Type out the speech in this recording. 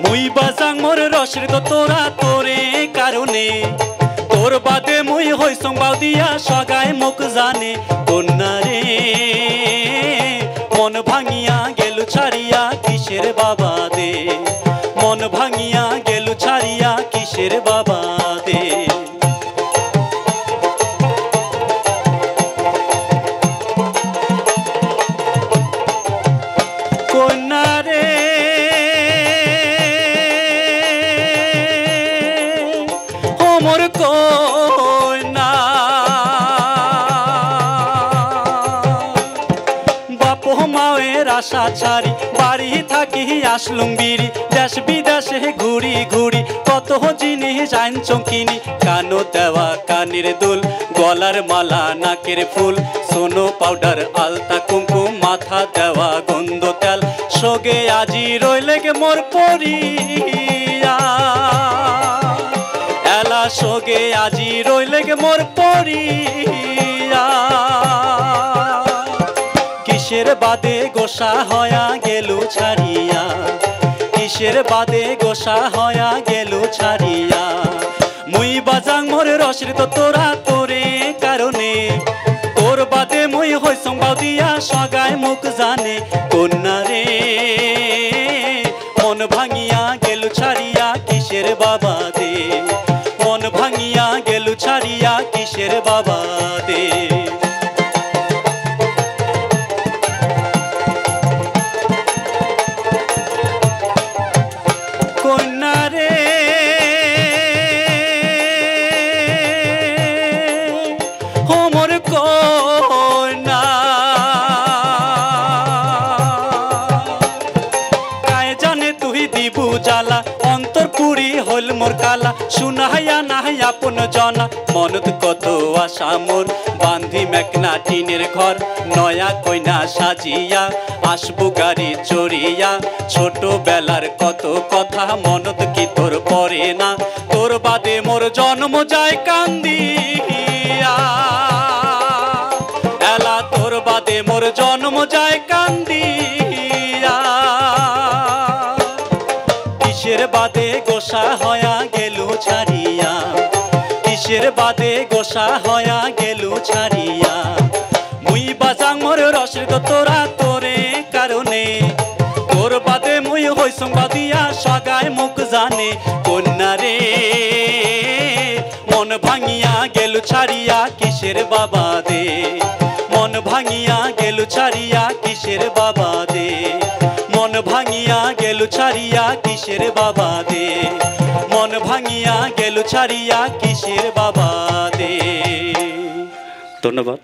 মুই বাজাং মোর রসের তো তোরা তোরে কারণে তোর বাদে মুই হইসং বাউদিয়া সগায় মুখ জানে কন্যা রে মন ভাঙিয়া গেলু ছাড়িয়া কিসের বাবা দে মন ভাঙিয়া গেলু ছাড়িয়া কিসের বাবা দে কন্যা রে মোর কন্যা বাপ মায়ের আশা ছাড়ি বাড়ি থাকি আসলুম বিড়ি দেশ বিদেশে ঘুরি ঘুরি কত জিনিস আনছং কিনি কানো দেওয়া কানের দুল গলার মালা নাকের ফুল সোনো পাউডার আলতা কুমকুম মাথা দেওয়া গন্ধ তেল সোগে আজি রইলে গে মোর পরিয়া এলা সোগে আজি রইলে গে মোর পরিয়া কিসের বাদে গোসা হয়া গেলু ছাড়িয়া কিসের বাদে গোসা হয়া গেলু ছাড়িয়া মুই বাজাং মোর রসের তো তোরা তোরে কারণে তোর বাদে মুই হইসং বাউদিয়া সগায় মুখ জানে কন্যা রে মন ভাঙিয়া গেলু ছাড়িয়া কিসের বাবা দে মন ভাঙিয়া গেলু ছাড়িয়া কিসের বাবা দে কন্যা রে মোর কন্যা কায় জানে তুই দিবু জ্বালা অন্তর পুরি হল মোর কালা শুনাইয়া নাহি আপন জনা মনত কত আশা মোর বান্ধি মেকনা টিনের ঘর নয়া কইনা সাজিয়া আসবো গাড়ি চড়িয়া ছোটবেলার কত কথা মনত কি তোর পড়ে না তোর বাদে মোর জন্ম যায় কান্দিয়া এলা তোর বাদে মোর জন্ম যায় কান্দিয়া কিসের বাদে গোসা হয়া গেলু ছাড়িয়া কিসের বাদে গোসা হয়া গেলু ছাড়িয়া মুই বাজাং মোর রসের তো তোরা তোরে কারণে তোর বাদে মুই হইসং বাদিয়া সগায় মুখ জানে কন্যা রে মন ভাঙিয়া গেলু ছাড়িয়া কিসের বাবা দে মন ভাঙিয়া গেলু ছাড়িয়া কিসের বাবা দে মন ভাঙিয়া গেলু ছাড়িয়া কিসের বাবা দে মন ভাঙিয়া গেলু ছাড়িয়া কিসের বাবা দে ধন্যবাদ।